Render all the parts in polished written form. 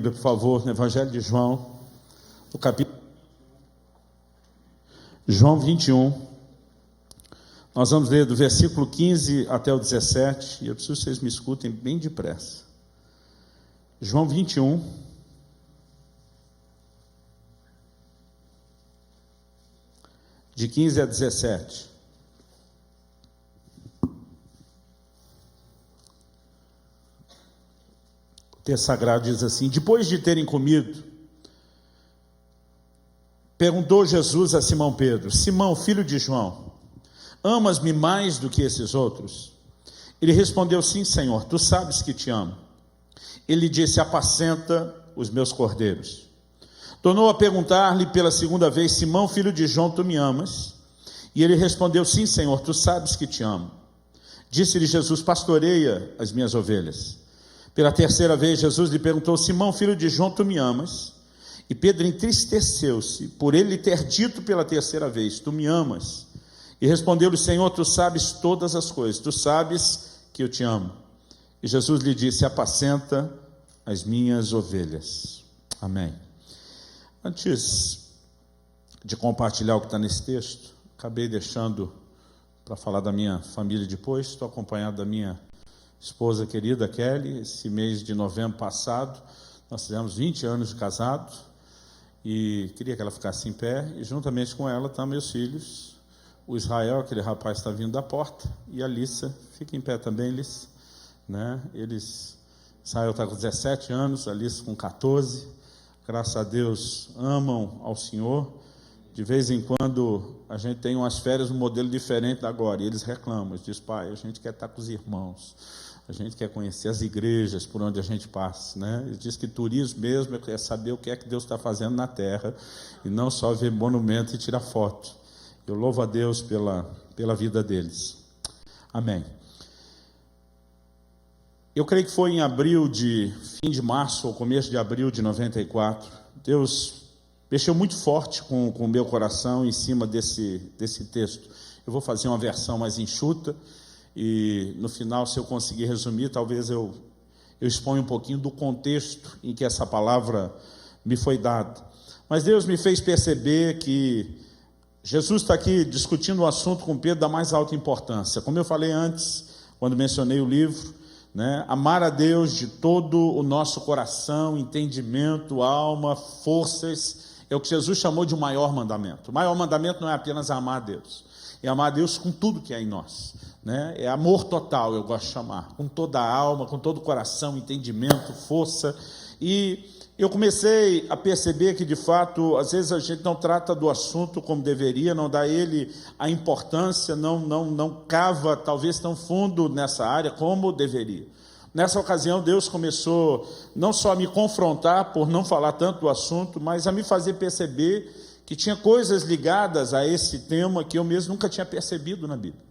Por favor, no Evangelho de João, no capítulo João 21, nós vamos ler do versículo 15 até o 17, e eu preciso que vocês me escutem bem depressa. João 21, de 15 a 17. O texto sagrado diz assim: depois de terem comido, perguntou Jesus a Simão Pedro: Simão, filho de João, amas-me mais do que esses outros? Ele respondeu: sim, Senhor, tu sabes que te amo. Ele disse: apacenta os meus cordeiros. Tornou a perguntar-lhe pela segunda vez: Simão, filho de João, tu me amas? E ele respondeu: sim, Senhor, tu sabes que te amo. Disse-lhe Jesus: pastoreia as minhas ovelhas. Pela terceira vez Jesus lhe perguntou: Simão, filho de João, tu me amas? E Pedro entristeceu-se por ele ter dito pela terceira vez: tu me amas? E respondeu-lhe: Senhor, tu sabes todas as coisas, tu sabes que eu te amo. E Jesus lhe disse: apacenta as minhas ovelhas. Amém. Antes de compartilhar o que está nesse texto, acabei deixando para falar da minha família depois. Estou acompanhado da minha esposa querida Kelly. Esse mês de novembro passado nós fizemos 20 anos de casado, e queria que ela ficasse em pé, e juntamente com ela estão meus filhos, o Israel, aquele rapaz está vindo da porta, e a Lissa. Fica em pé também, Lissa, né? Israel está com 17 anos, a Lissa com 14, graças a Deus amam ao Senhor. De vez em quando a gente tem umas férias, um modelo diferente da agora, e eles reclamam, eles dizem: pai, a gente quer estar com os irmãos, a gente quer conhecer as igrejas por onde a gente passa, né? Eles dizem que turismo mesmo é saber o que é que Deus está fazendo na terra, e não só ver monumento e tirar foto. Eu louvo a Deus pela vida deles. Amém. Eu creio que foi em fim de março ou começo de abril de 94, Deus mexeu muito forte com o meu coração em cima desse texto. Eu vou fazer uma versão mais enxuta, e no final, se eu conseguir resumir, talvez eu exponha um pouquinho do contexto em que essa palavra me foi dada. Mas Deus me fez perceber que Jesus está aqui discutindo um assunto com Pedro da mais alta importância. Como eu falei antes, quando mencionei o livro, né? Amar a Deus de todo o nosso coração, entendimento, alma, forças, é o que Jesus chamou de o maior mandamento. O maior mandamento não é apenas amar a Deus, é amar a Deus com tudo que é em nós, né? É amor total, eu gosto de chamar, com toda a alma, com todo o coração, entendimento, força. E eu comecei a perceber que, de fato, às vezes a gente não trata do assunto como deveria, não dá a ele a importância, não cava talvez tão fundo nessa área como deveria. Nessa ocasião, Deus começou não só a me confrontar por não falar tanto do assunto, mas a me fazer perceber que tinha coisas ligadas a esse tema que eu mesmo nunca tinha percebido na Bíblia.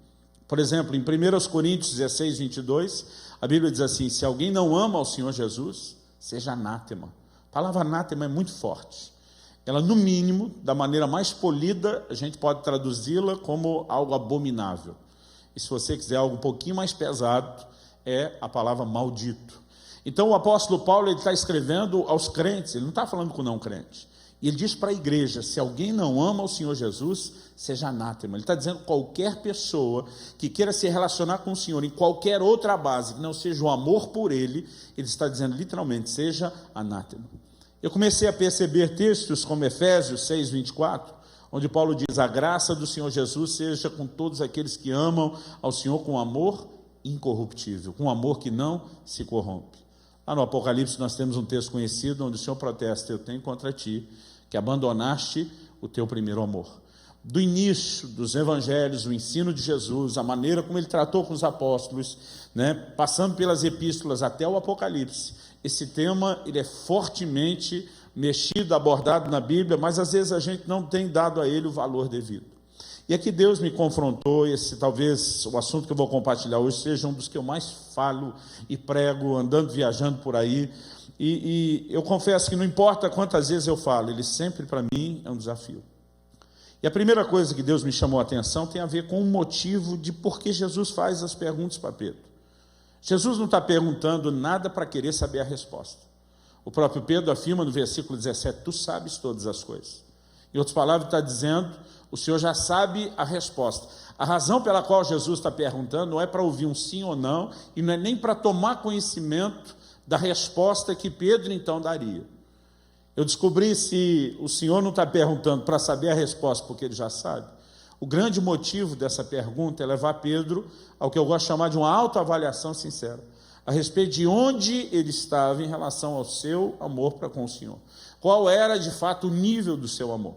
Por exemplo, em 1 Coríntios 16, 22, a Bíblia diz assim: se alguém não ama ao Senhor Jesus, seja anátema. A palavra anátema é muito forte. Ela, no mínimo, da maneira mais polida, a gente pode traduzi-la como algo abominável. E se você quiser algo um pouquinho mais pesado, é a palavra maldito. Então o apóstolo Paulo está escrevendo aos crentes, ele não está falando com não crente. E ele diz para a igreja: se alguém não ama o Senhor Jesus, seja anátema. Ele está dizendo que qualquer pessoa que queira se relacionar com o Senhor em qualquer outra base, que não seja o amor por Ele, ele está dizendo literalmente: seja anátema. Eu comecei a perceber textos como Efésios 6, 24, onde Paulo diz: a graça do Senhor Jesus seja com todos aqueles que amam ao Senhor com amor incorruptível, com amor que não se corrompe. Lá no Apocalipse nós temos um texto conhecido onde o Senhor protesta: eu tenho contra ti que abandonaste o teu primeiro amor. Do início dos evangelhos, o ensino de Jesus, a maneira como ele tratou com os apóstolos, né, passando pelas epístolas até o Apocalipse, esse tema ele é fortemente mexido, abordado na Bíblia, mas às vezes a gente não tem dado a ele o valor devido. E aqui Deus me confrontou. Talvez o assunto que eu vou compartilhar hoje seja um dos que eu mais falo e prego, andando, viajando por aí, e eu confesso que não importa quantas vezes eu falo, ele sempre para mim é um desafio. E a primeira coisa que Deus me chamou a atenção tem a ver com o motivo de por que Jesus faz as perguntas para Pedro. Jesus não está perguntando nada para querer saber a resposta. O próprio Pedro afirma no versículo 17, tu sabes todas as coisas. Em outras palavras, está dizendo, o Senhor já sabe a resposta. A razão pela qual Jesus está perguntando não é para ouvir um sim ou não, e não é nem para tomar conhecimento da resposta que Pedro então daria. Eu descobri, se o Senhor não está perguntando para saber a resposta, porque ele já sabe, o grande motivo dessa pergunta é levar Pedro ao que eu gosto de chamar de uma autoavaliação sincera, a respeito de onde ele estava em relação ao seu amor para com o Senhor. Qual era, de fato, o nível do seu amor.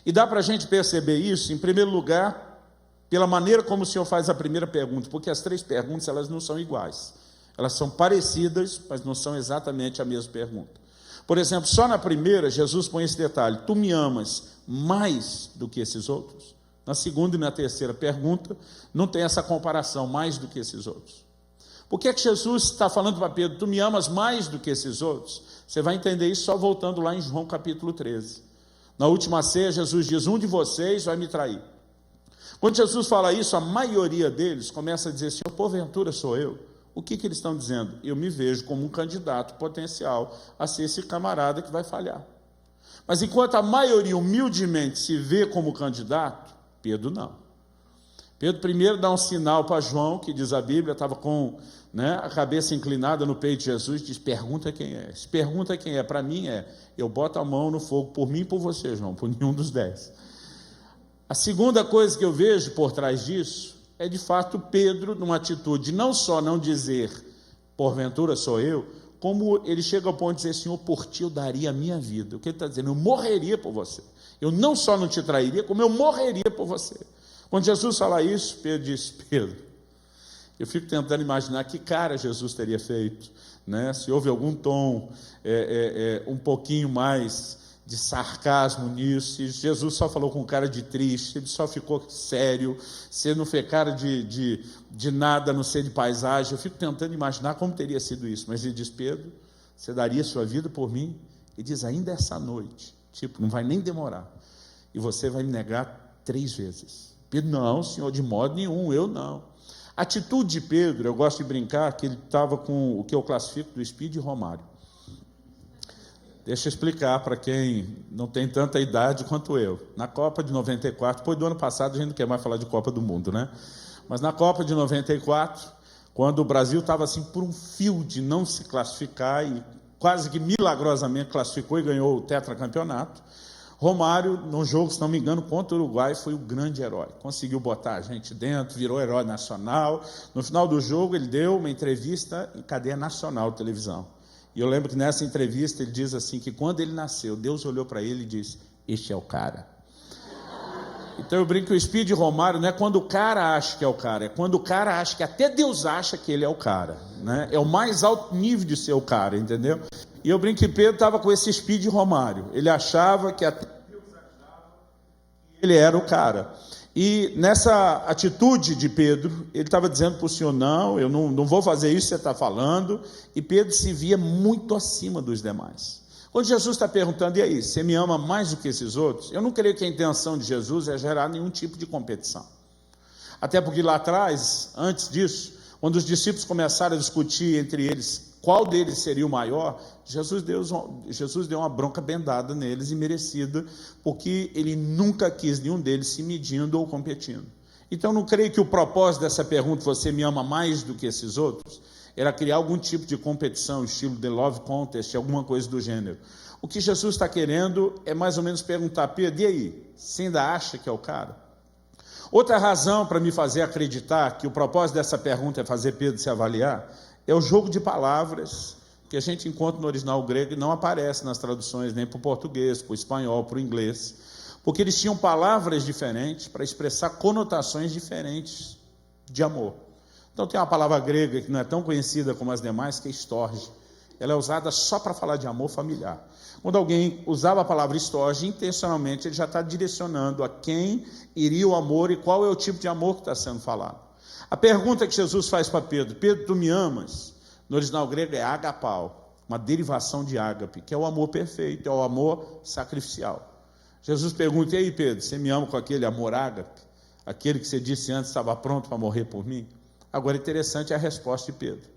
E dá para a gente perceber isso, em primeiro lugar, pela maneira como o Senhor faz a primeira pergunta, porque as três perguntas, elas não são iguais. Elas são parecidas, mas não são exatamente a mesma pergunta. Por exemplo, só na primeira, Jesus põe esse detalhe, tu me amas mais do que esses outros? Na segunda e na terceira pergunta, não tem essa comparação, mais do que esses outros. Por que é que Jesus está falando para Pedro, tu me amas mais do que esses outros? Você vai entender isso só voltando lá em João capítulo 13. Na última ceia, Jesus diz, um de vocês vai me trair. Quando Jesus fala isso, a maioria deles começa a dizer, Senhor, porventura sou eu? O que eles estão dizendo? Eu me vejo como um candidato potencial a ser esse camarada que vai falhar. Mas enquanto a maioria humildemente se vê como candidato, Pedro não. Pedro primeiro dá um sinal para João, que diz a Bíblia, estava com a cabeça inclinada no peito de Jesus, diz, pergunta quem é. Se pergunta quem é, para mim eu boto a mão no fogo por mim e por você, João, por nenhum dos 10. A segunda coisa que eu vejo por trás disso é, de fato, Pedro, numa atitude, não só não dizer, porventura sou eu, como ele chega ao ponto de dizer, Senhor, por ti eu daria a minha vida. O que ele está dizendo? Eu morreria por você. Eu não só não te trairia, como eu morreria por você. Quando Jesus fala isso, Pedro diz, Pedro, eu fico tentando imaginar que cara Jesus teria feito, né? Se houve algum tom um pouquinho mais de sarcasmo nisso, se Jesus só falou com cara de triste, ele só ficou sério, se não fez cara de nada, a não ser de paisagem, eu fico tentando imaginar como teria sido isso, mas ele diz, Pedro, você daria sua vida por mim? Ele diz, ainda essa noite, não vai nem demorar, e você vai me negar 3 vezes. Pedro, não, Senhor, de modo nenhum, eu não. A atitude de Pedro, eu gosto de brincar que ele estava com o que eu classifico do Speed Romário. Deixa eu explicar para quem não tem tanta idade quanto eu. Na Copa de 94, depois do ano passado a gente não quer mais falar de Copa do Mundo, né? Mas na Copa de 94, quando o Brasil estava assim por um fio de não se classificar e quase que milagrosamente classificou e ganhou o tetracampeonato, Romário, num jogo, se não me engano, contra o Uruguai, foi o grande herói. Conseguiu botar a gente dentro, virou herói nacional. No final do jogo, ele deu uma entrevista em cadeia nacional de televisão. E eu lembro que nessa entrevista ele diz assim, que quando ele nasceu, Deus olhou para ele e disse, este é o cara. Então eu brinco que o Speed Romário não é quando o cara acha que é o cara, é quando o cara acha que até Deus acha que ele é o cara, né? É o mais alto nível de ser o cara, entendeu? E eu brinco que Pedro estava com esse Speed Romário, ele achava que até Deus achava que ele era o cara. E nessa atitude de Pedro, ele estava dizendo para o Senhor, não, eu não vou fazer isso que você está falando, e Pedro se via muito acima dos demais. Quando Jesus está perguntando, e aí, você me ama mais do que esses outros? Eu não creio que a intenção de Jesus é gerar nenhum tipo de competição. Até porque lá atrás, antes disso, quando os discípulos começaram a discutir entre eles qual deles seria o maior, Jesus deu uma bronca bendada neles e merecida, porque ele nunca quis nenhum deles se medindo ou competindo. Então não creio que o propósito dessa pergunta, você me ama mais do que esses outros, era criar algum tipo de competição, estilo The Love Contest, alguma coisa do gênero. O que Jesus está querendo é mais ou menos perguntar, Pedro, e aí, você ainda acha que é o cara? Outra razão para me fazer acreditar que o propósito dessa pergunta é fazer Pedro se avaliar, é o jogo de palavras que a gente encontra no original grego e não aparece nas traduções nem para o português, para o espanhol, para o inglês, porque eles tinham palavras diferentes para expressar conotações diferentes de amor. Então tem uma palavra grega que não é tão conhecida como as demais, que é estorge. Ela é usada só para falar de amor familiar. Quando alguém usava a palavra estorge, intencionalmente ele já está direcionando a quem iria o amor e qual é o tipo de amor que está sendo falado. A pergunta que Jesus faz para Pedro, Pedro, tu me amas? No original grego é agapau, uma derivação de ágape, que é o amor perfeito, é o amor sacrificial. Jesus pergunta, e aí Pedro, você me ama com aquele amor ágape? Aquele que você disse antes estava pronto para morrer por mim? Agora, interessante é a resposta de Pedro.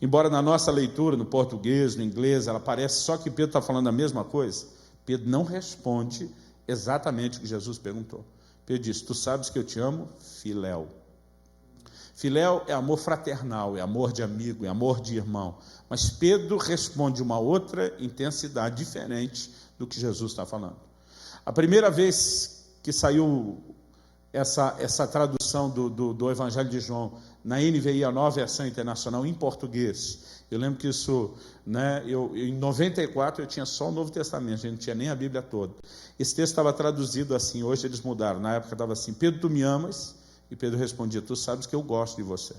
Embora na nossa leitura, no português, no inglês, ela parece só que Pedro está falando a mesma coisa, Pedro não responde exatamente o que Jesus perguntou. Pedro diz: tu sabes que eu te amo, filéu. Filéu é amor fraternal, é amor de amigo, é amor de irmão. Mas Pedro responde uma outra intensidade diferente do que Jesus está falando. A primeira vez que saiu essa tradução do Evangelho de João na NVI, a Nova Versão Internacional, em português, eu lembro que isso, em 94 eu tinha só o Novo Testamento, a gente não tinha nem a Bíblia toda. Esse texto estava traduzido assim, hoje eles mudaram, na época estava assim: Pedro, tu me amas? E Pedro respondia: tu sabes que eu gosto de você.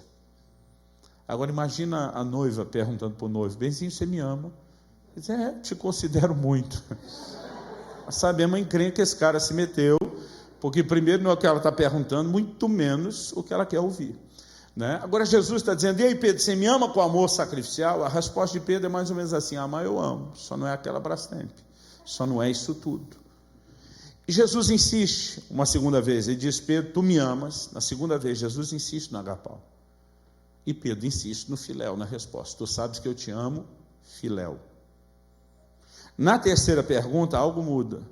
Agora imagina a noiva perguntando para o noivo: benzinho, você me ama? Ele diz: te considero muito. Sabemos a encrenca que esse cara se meteu, porque primeiro não é o que ela está perguntando, muito menos o que ela quer ouvir. Agora Jesus está dizendo: e aí Pedro, você me ama com amor sacrificial? A resposta de Pedro é mais ou menos assim: amar eu amo, só não é aquela Brastemp, só não é isso tudo. E Jesus insiste uma segunda vez, ele diz: Pedro, tu me amas. Na segunda vez Jesus insiste no agapau, e Pedro insiste no filéu, na resposta: tu sabes que eu te amo, filéu. Na terceira pergunta algo muda,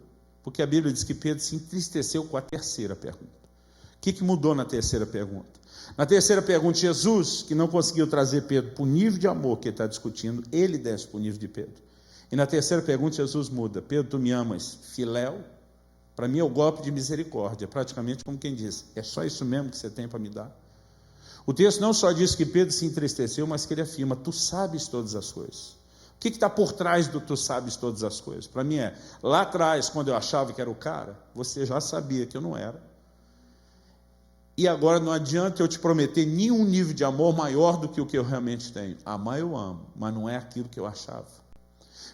porque a Bíblia diz que Pedro se entristeceu com a terceira pergunta. O que mudou na terceira pergunta? Na terceira pergunta, Jesus, que não conseguiu trazer Pedro para o nível de amor que ele está discutindo, ele desce para o nível de Pedro. E na terceira pergunta Jesus muda: Pedro, tu me amas, filéu? Para mim é o golpe de misericórdia, praticamente como quem diz: é só isso mesmo que você tem para me dar? O texto não só diz que Pedro se entristeceu, mas que ele afirma: tu sabes todas as coisas. O que está por trás do tu sabes todas as coisas? Para mim lá atrás, quando eu achava que era o cara, você já sabia que eu não era. E agora não adianta eu te prometer nenhum nível de amor maior do que o que eu realmente tenho. Amar eu amo, mas não é aquilo que eu achava.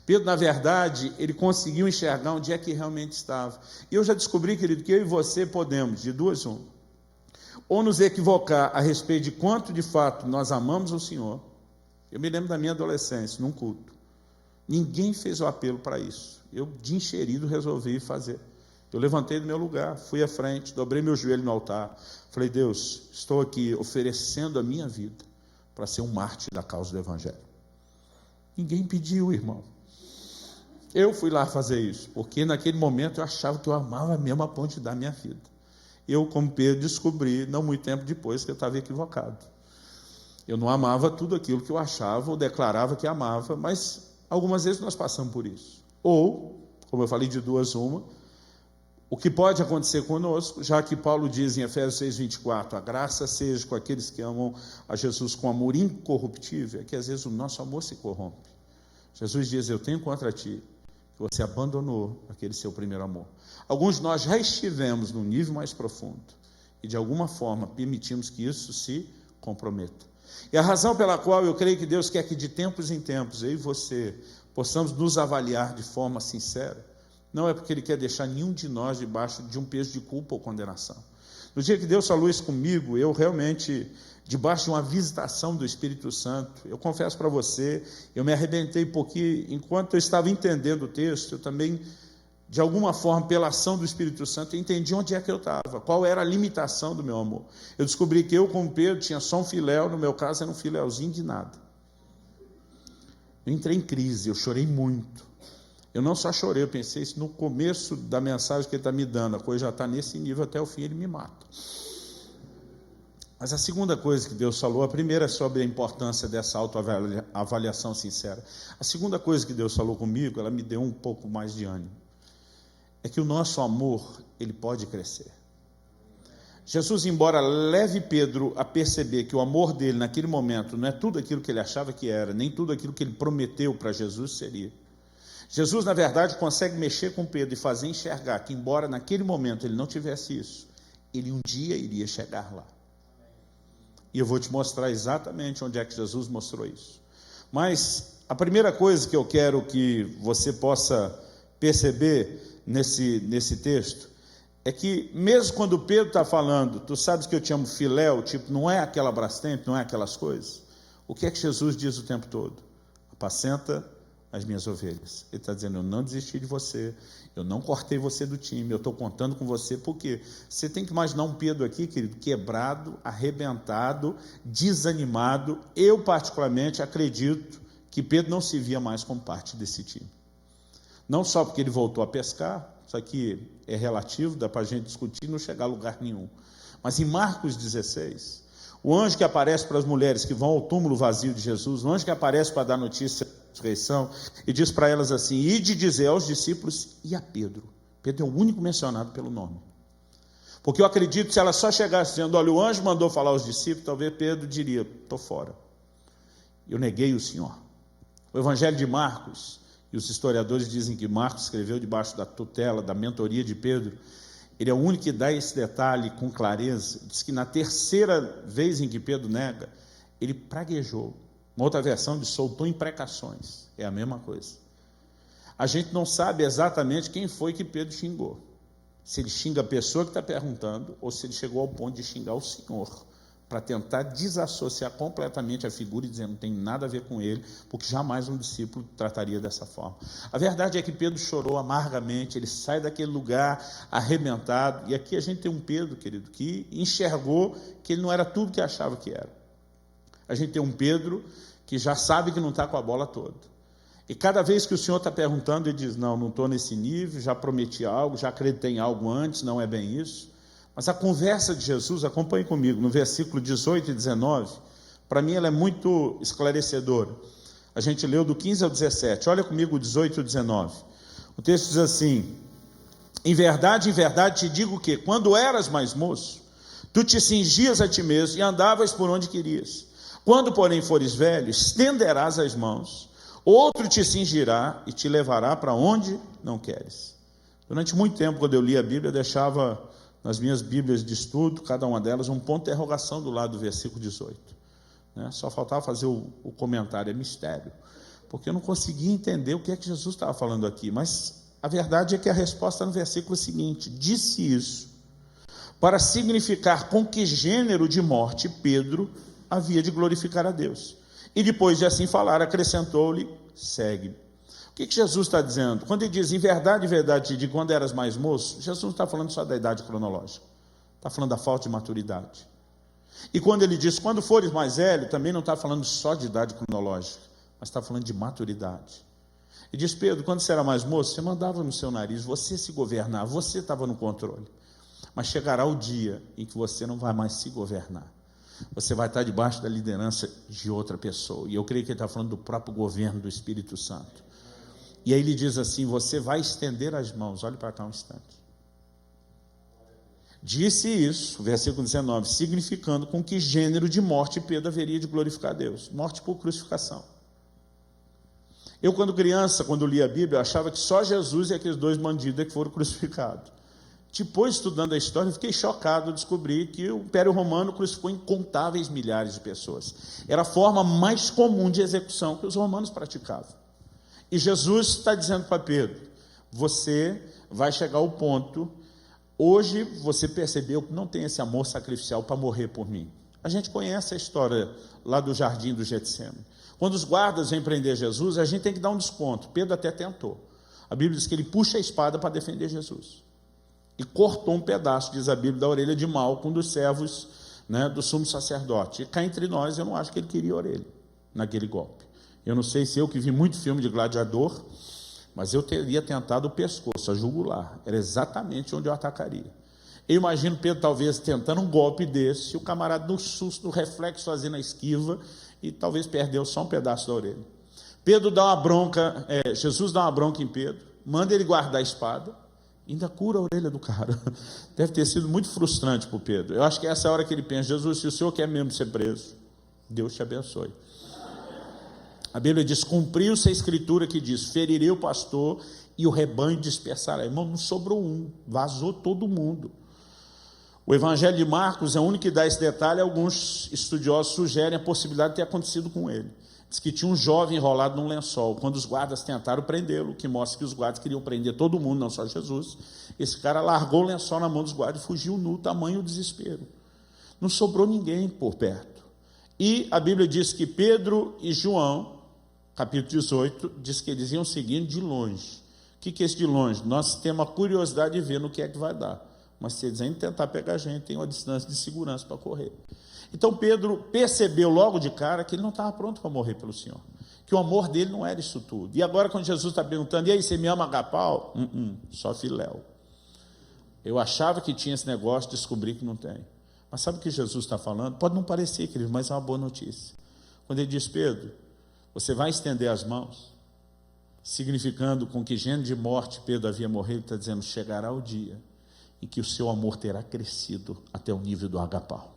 Pedro, na verdade, ele conseguiu enxergar onde é que realmente estava. E eu já descobri, querido, que eu e você podemos, de duas uma, ou nos equivocar a respeito de quanto de fato nós amamos o Senhor. Eu me lembro da minha adolescência, num culto. Ninguém fez o apelo para isso. Eu, de encherido, resolvi fazer. Eu levantei do meu lugar, fui à frente, dobrei meu joelho no altar. Falei: Deus, estou aqui oferecendo a minha vida para ser um mártir da causa do Evangelho. Ninguém pediu, irmão. Eu fui lá fazer isso, porque naquele momento eu achava que eu amava mesmo a ponto de dar minha vida. Eu, como Pedro, descobri, não muito tempo depois, que eu estava equivocado. Eu não amava tudo aquilo que eu achava ou declarava que amava, mas algumas vezes nós passamos por isso. Ou, como eu falei, de duas uma, o que pode acontecer conosco, já que Paulo diz em Efésios 6:24, a graça seja com aqueles que amam a Jesus com amor incorruptível, é que às vezes o nosso amor se corrompe. Jesus diz: eu tenho contra ti que você abandonou aquele seu primeiro amor. Alguns de nós já estivemos num nível mais profundo e de alguma forma permitimos que isso se comprometa. E a razão pela qual eu creio que Deus quer que de tempos em tempos eu e você possamos nos avaliar de forma sincera, não é porque Ele quer deixar nenhum de nós debaixo de um peso de culpa ou condenação. No dia que Deus falou isso comigo, eu realmente, debaixo de uma visitação do Espírito Santo, eu confesso para você, eu me arrebentei porque enquanto eu estava entendendo o texto, eu também, de alguma forma, pela ação do Espírito Santo, eu entendi onde é que eu estava, qual era a limitação do meu amor. Eu descobri que eu, como Pedro, tinha só um filéu, no meu caso era um filéuzinho de nada. Eu entrei em crise, eu chorei muito. Eu não só chorei, eu pensei, no começo da mensagem que ele está me dando, a coisa já está nesse nível, até o fim ele me mata. Mas a segunda coisa que Deus falou, a primeira é sobre a importância dessa autoavaliação sincera. A segunda coisa que Deus falou comigo, ela me deu um pouco mais de ânimo. É que o nosso amor, ele pode crescer. Jesus, embora leve Pedro a perceber que o amor dele naquele momento não é tudo aquilo que ele achava que era, nem tudo aquilo que ele prometeu para Jesus seria. Jesus, na verdade, consegue mexer com Pedro e fazer enxergar que, embora naquele momento ele não tivesse isso, ele um dia iria chegar lá. E eu vou te mostrar exatamente onde é que Jesus mostrou isso. Mas a primeira coisa que eu quero que você possa perceber nesse texto é que, mesmo quando Pedro está falando, tu sabes que eu te amo filéu, tipo, não é aquela Brastemp, não é aquelas coisas, o que é que Jesus diz o tempo todo? Apacenta as minhas ovelhas. Ele está dizendo, eu não desisti de você, eu não cortei você do time, eu estou contando com você, porque você tem que imaginar um Pedro aqui, querido, quebrado, arrebentado, desanimado. Eu particularmente acredito que Pedro não se via mais como parte desse time. Não só porque ele voltou a pescar, isso aqui é relativo, dá para a gente discutir e não chegar a lugar nenhum. Mas em Marcos 16, o anjo que aparece para as mulheres que vão ao túmulo vazio de Jesus, o anjo que aparece para dar notícia da ressurreição, e diz para elas assim, ide dizer aos discípulos e a Pedro. Pedro é o único mencionado pelo nome. Porque eu acredito que se ela só chegasse dizendo, olha, o anjo mandou falar aos discípulos, talvez Pedro diria, estou fora. Eu neguei o Senhor. O Evangelho de Marcos, e os historiadores dizem que Marcos escreveu debaixo da tutela, da mentoria de Pedro, ele é o único que dá esse detalhe com clareza. Diz que na terceira vez em que Pedro nega, ele praguejou. Uma outra versão diz, soltou imprecações. É a mesma coisa. A gente não sabe exatamente quem foi que Pedro xingou. Se ele xinga a pessoa que está perguntando, ou se ele chegou ao ponto de xingar o Senhor, para tentar desassociar completamente a figura e dizer, não tem nada a ver com ele, porque jamais um discípulo trataria dessa forma. A verdade é que Pedro chorou amargamente, ele sai daquele lugar arrebentado, e aqui a gente tem um Pedro, querido, que enxergou que ele não era tudo que achava que era. A gente tem um Pedro que já sabe que não está com a bola toda. E cada vez que o Senhor está perguntando, ele diz, não estou nesse nível, já prometi algo, já acreditei em algo antes, não é bem isso. Mas a conversa de Jesus, acompanhe comigo, no versículo 18 e 19, para mim ela é muito esclarecedora. A gente leu do 15 ao 17, olha comigo o 18 e o 19. O texto diz assim, em verdade te digo que, quando eras mais moço, tu te cingias a ti mesmo e andavas por onde querias. Quando, porém, fores velho, estenderás as mãos, outro te cingirá e te levará para onde não queres. Durante muito tempo, quando eu li a Bíblia, eu deixava nas minhas Bíblias de estudo, cada uma delas, um ponto de interrogação do lado do versículo 18. Só faltava fazer o comentário, é mistério, porque eu não conseguia entender o que é que Jesus estava falando aqui, mas a verdade é que a resposta no versículo seguinte, disse isso, para significar com que gênero de morte Pedro havia de glorificar a Deus. E depois de assim falar, acrescentou-lhe, segue-me. O que Jesus está dizendo? Quando ele diz, em verdade, te digo, quando eras mais moço, Jesus não está falando só da idade cronológica, está falando da falta de maturidade. E quando ele diz, quando fores mais velho, também não está falando só de idade cronológica, mas está falando de maturidade. E diz, Pedro, quando você era mais moço, você mandava no seu nariz, você se governava, você estava no controle. Mas chegará o dia em que você não vai mais se governar. Você vai estar debaixo da liderança de outra pessoa. E eu creio que ele está falando do próprio governo do Espírito Santo. E aí ele diz assim, você vai estender as mãos. Olhe para cá um instante. Disse isso, versículo 19, significando com que gênero de morte Pedro haveria de glorificar a Deus. Morte por crucificação. Eu, quando criança, quando li a Bíblia, eu achava que só Jesus e aqueles dois bandidos que foram crucificados. Depois, estudando a história, eu fiquei chocado ao descobrir que o Império Romano crucificou incontáveis milhares de pessoas. Era a forma mais comum de execução que os romanos praticavam. E Jesus está dizendo para Pedro, você vai chegar ao ponto, hoje você percebeu que não tem esse amor sacrificial para morrer por mim. A gente conhece a história lá do jardim do Getsemane. Quando os guardas vêm prender Jesus, a gente tem que dar um desconto. Pedro até tentou. A Bíblia diz que ele puxa a espada para defender Jesus. E cortou um pedaço, diz a Bíblia, da orelha de Malco, um dos servos, do sumo sacerdote. E cá entre nós, eu não acho que ele queria a orelha naquele golpe. Eu não sei se eu que vi muito filme de gladiador, mas eu teria tentado o pescoço, a jugular. Era exatamente onde eu atacaria. Eu imagino Pedro talvez tentando um golpe desse, e o camarada no susto, no reflexo, fazendo a esquiva, e talvez perdeu só um pedaço da orelha. Pedro dá uma bronca, Jesus dá uma bronca em Pedro, manda ele guardar a espada, ainda cura a orelha do cara. Deve ter sido muito frustrante para o Pedro. Eu acho que essa é a hora que ele pensa, Jesus, se o senhor quer mesmo ser preso, Deus te abençoe. A Bíblia diz, cumpriu-se a escritura que diz, ferirei o pastor e o rebanho dispersará. Irmão, não sobrou um, vazou todo mundo. O Evangelho de Marcos é o único que dá esse detalhe, alguns estudiosos sugerem a possibilidade de ter acontecido com ele. Diz que tinha um jovem enrolado num lençol, quando os guardas tentaram prendê-lo, que mostra que os guardas queriam prender todo mundo, não só Jesus, esse cara largou o lençol na mão dos guardas e fugiu nu, tamanho desespero. Não sobrou ninguém por perto. E a Bíblia diz que Pedro e João capítulo 18, diz que eles iam seguindo de longe. O que é esse de longe? Nós temos a curiosidade de ver no que é que vai dar. Mas se eles ainda tentar pegar a gente, tem uma distância de segurança para correr. Então Pedro percebeu logo de cara que ele não estava pronto para morrer pelo Senhor. Que o amor dele não era isso tudo. E agora quando Jesus está perguntando, e aí, você me ama agapau? Só filéu. Eu achava que tinha esse negócio, descobri que não tem. Mas sabe o que Jesus está falando? Pode não parecer, querido, mas é uma boa notícia. Quando ele diz, Pedro, você vai estender as mãos, significando com que gênero de morte Pedro havia morrido, ele está dizendo, chegará o dia em que o seu amor terá crescido até o nível do agapau.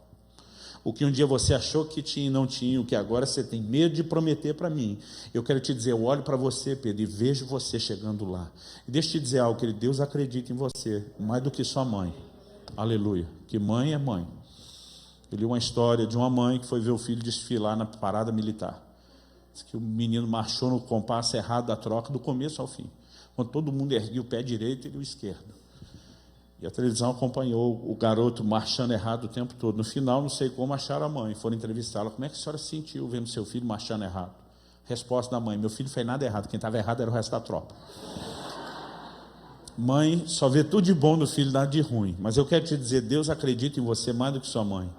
O que um dia você achou que tinha e não tinha, o que agora você tem medo de prometer para mim. Eu quero te dizer, eu olho para você, Pedro, e vejo você chegando lá. E deixa eu te dizer algo, querido, Deus acredita em você, mais do que sua mãe. Aleluia. Que mãe é mãe. Eu li uma história de uma mãe que foi ver o filho desfilar na parada militar. Diz que o menino marchou no compasso errado da troca, do começo ao fim. Quando todo mundo erguia o pé direito e o esquerdo. E a televisão acompanhou o garoto marchando errado o tempo todo. No final, não sei como, acharam a mãe. Foram entrevistá-la. Como é que a senhora se sentiu vendo seu filho marchando errado? Resposta da mãe, meu filho fez nada errado. Quem estava errado era o resto da tropa. Mãe só vê tudo de bom no filho, nada de ruim. Mas eu quero te dizer, Deus acredita em você mais do que sua mãe.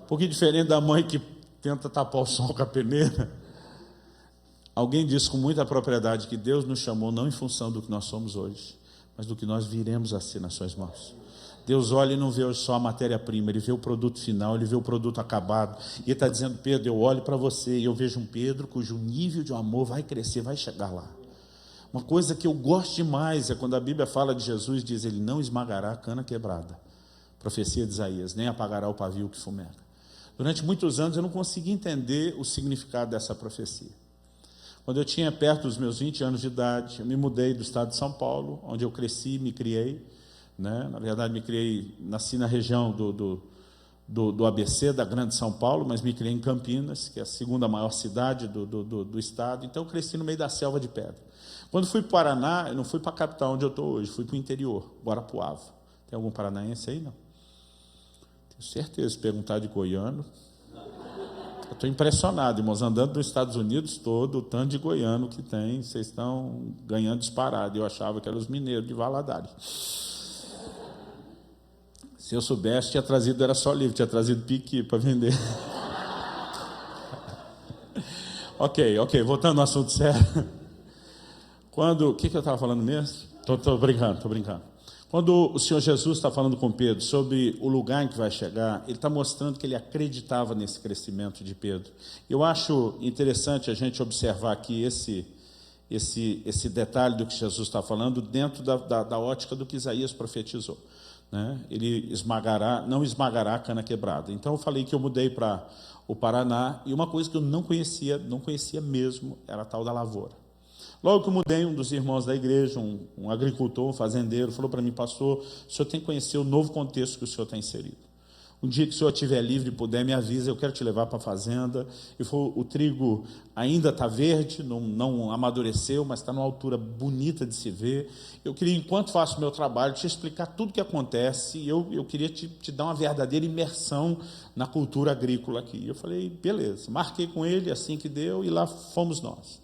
Porque diferente da mãe que tenta tapar o sol com a peneira, alguém disse com muita propriedade que Deus nos chamou não em função do que nós somos hoje, mas do que nós viremos a ser nas suas mãos. Deus olha e não vê só a matéria-prima, Ele vê o produto final, Ele vê o produto acabado. E Ele está dizendo, Pedro, eu olho para você e eu vejo um Pedro cujo nível de amor vai crescer, vai chegar lá. Uma coisa que eu gosto demais é quando a Bíblia fala de Jesus, diz, Ele não esmagará a cana quebrada. Profecia de Isaías, nem apagará o pavio que fumega. Durante muitos anos eu não conseguia entender o significado dessa profecia. Quando eu tinha perto dos meus 20 anos de idade, eu me mudei do estado de São Paulo, onde eu cresci, me criei, né? Na verdade nasci na região do ABC, da Grande São Paulo, mas me criei em Campinas, que é a segunda maior cidade do estado, então eu cresci no meio da selva de pedra. Quando fui para o Paraná, eu não fui para a capital onde eu estou hoje, fui para o interior, Guarapuava. Tem algum paranaense aí, não? Tenho certeza, se perguntar de goiano... Eu estou impressionado, irmãos, andando nos Estados Unidos todo, o tanto de goiano que tem, vocês estão ganhando disparado. Eu achava que eram os mineiros de Valadares. Se eu soubesse, tinha trazido, era só livre, tinha trazido piqui para vender. Ok, voltando ao assunto sério. O que eu estava falando mesmo? Estou brincando. Quando o Senhor Jesus está falando com Pedro sobre o lugar em que vai chegar, Ele está mostrando que Ele acreditava nesse crescimento de Pedro. Eu acho interessante a gente observar aqui esse detalhe do que Jesus está falando dentro da ótica do que Isaías profetizou, né? Ele não esmagará a cana quebrada. Então eu falei que eu mudei para o Paraná, e uma coisa que eu não conhecia mesmo, era a tal da lavoura. Logo que eu mudei, um dos irmãos da igreja, um agricultor, um fazendeiro, falou para mim, pastor, o senhor tem que conhecer o novo contexto que o senhor está inserido. Um dia que o senhor estiver livre e puder, me avisa, eu quero te levar para a fazenda. E o trigo ainda está verde, não amadureceu, mas está numa altura bonita de se ver. Eu queria, enquanto faço o meu trabalho, te explicar tudo o que acontece, e eu queria te dar uma verdadeira imersão na cultura agrícola aqui. Eu falei, beleza, marquei com ele, assim que deu, e lá fomos nós.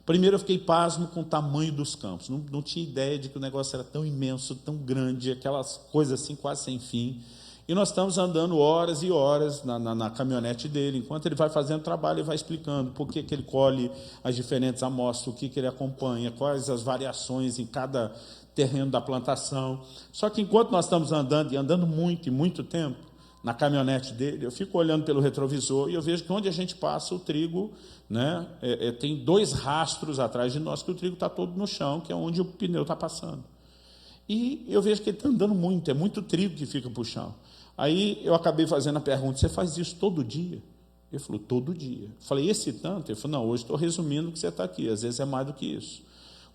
Primeiro eu fiquei pasmo com o tamanho dos campos, não tinha ideia de que o negócio era tão imenso, tão grande, aquelas coisas assim quase sem fim. E nós estamos andando horas e horas na caminhonete dele, enquanto ele vai fazendo trabalho, ele vai explicando por que ele colhe as diferentes amostras, o que ele acompanha, quais as variações em cada terreno da plantação. Só que enquanto nós estamos andando, e andando muito e muito tempo, na caminhonete dele, eu fico olhando pelo retrovisor e eu vejo que onde a gente passa o trigo, né, tem 2 rastros atrás de nós, que o trigo está todo no chão, que é onde o pneu está passando. E eu vejo que ele está andando muito, é muito trigo que fica para o chão. Aí eu acabei fazendo a pergunta, você faz isso todo dia? Ele falou, todo dia. Eu falei, esse tanto? Ele falou, não, hoje estou resumindo que você está aqui, às vezes é mais do que isso.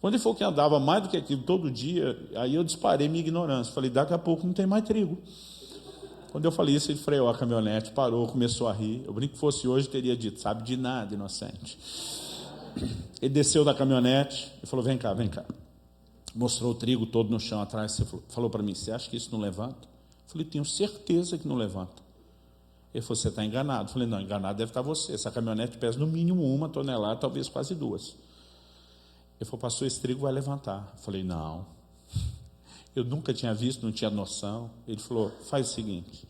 Quando ele falou que andava mais do que aquilo todo dia, aí eu disparei minha ignorância. Falei, daqui a pouco não tem mais trigo. Quando eu falei isso, ele freou a caminhonete, parou, começou a rir. Eu brinco que fosse hoje, teria dito, sabe de nada, inocente. Ele desceu da caminhonete e falou, vem cá. Mostrou o trigo todo no chão atrás. Você falou para mim, você acha que isso não levanta? Eu falei, tenho certeza que não levanta. Ele falou, você está enganado. Eu falei, não, enganado deve estar você. Essa caminhonete pesa no mínimo 1 tonelada, talvez quase 2. Ele falou, pastor, esse trigo vai levantar. Eu falei, não. Eu nunca tinha visto, não tinha noção. Ele falou, faz o seguinte.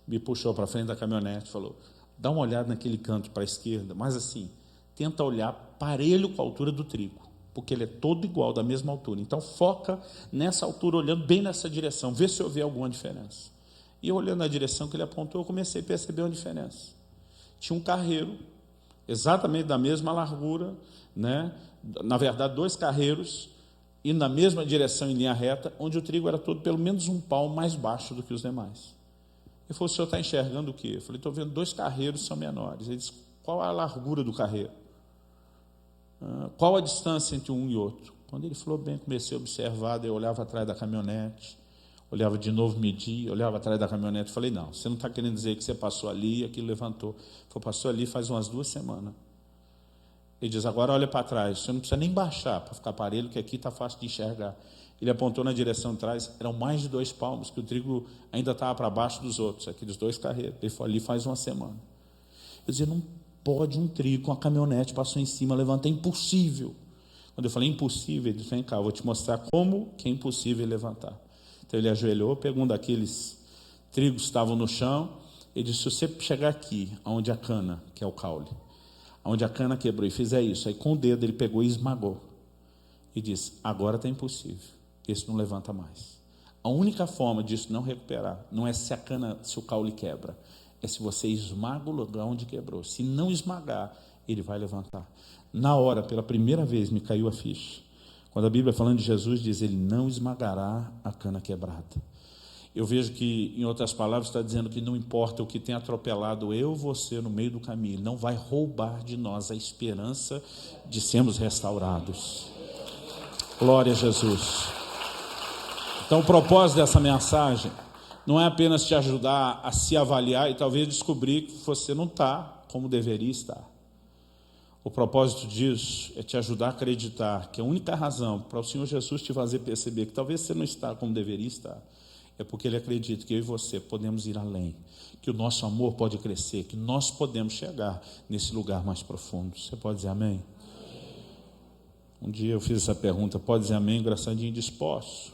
Me puxou para frente da caminhonete, falou, dá uma olhada naquele canto para a esquerda, mas assim, tenta olhar parelho com a altura do trigo, porque ele é todo igual, da mesma altura. Então foca nessa altura, olhando bem nessa direção, vê se eu ver alguma diferença. E eu olhando na direção que ele apontou, eu comecei a perceber uma diferença. Tinha um carreiro, exatamente da mesma largura, né? Na verdade, 2 carreiros, e na mesma direção em linha reta, onde o trigo era todo pelo menos 1 palmo mais baixo do que os demais. Ele falou, o senhor está enxergando o quê? Eu falei, estou vendo 2 carreiros que são menores. Ele disse, qual a largura do carreiro? Qual a distância entre um e outro? Quando ele falou bem, comecei a observar, eu olhava atrás da caminhonete, olhava de novo, media, olhava atrás da caminhonete, falei, não, você não está querendo dizer que você passou ali e aquilo levantou. Ele falou, passou ali faz umas 2 semanas. Ele diz, agora olha para trás, você não precisa nem baixar para ficar parelho, que aqui está fácil de enxergar. Ele apontou na direção de trás, eram mais de 2 palmos, que o trigo ainda estava para baixo dos outros, aqueles 2 carreiros. Ele falou, ali faz 1 semana. Eu dizia, não pode um trigo com a caminhonete passou em cima, levanta, é impossível. Quando eu falei impossível, ele disse, vem cá, eu vou te mostrar como que é impossível levantar. Então ele ajoelhou, pegou um daqueles trigos que estavam no chão, ele disse, se você chegar aqui, onde a cana, que é o caule, onde a cana quebrou e fizer isso, aí com o dedo ele pegou e esmagou. E disse, agora está impossível, esse não levanta mais. A única forma disso não recuperar, não é se a cana, se o caule quebra, é se você esmaga o lugar onde quebrou. Se não esmagar, ele vai levantar. Na hora, pela primeira vez, me caiu a ficha. Quando a Bíblia falando de Jesus, diz, ele não esmagará a cana quebrada. Eu vejo que, em outras palavras, está dizendo que não importa o que tem atropelado eu, você, no meio do caminho, ele não vai roubar de nós a esperança de sermos restaurados. Glória a Jesus. Então, o propósito dessa mensagem não é apenas te ajudar a se avaliar e talvez descobrir que você não está como deveria estar. O propósito disso é te ajudar a acreditar que a única razão para o Senhor Jesus te fazer perceber que talvez você não está como deveria estar, é porque Ele acredita que eu e você podemos ir além, que o nosso amor pode crescer, que nós podemos chegar nesse lugar mais profundo. Você pode dizer amém? Um dia eu fiz essa pergunta, pode dizer amém? Engraçadinho, disse, posso.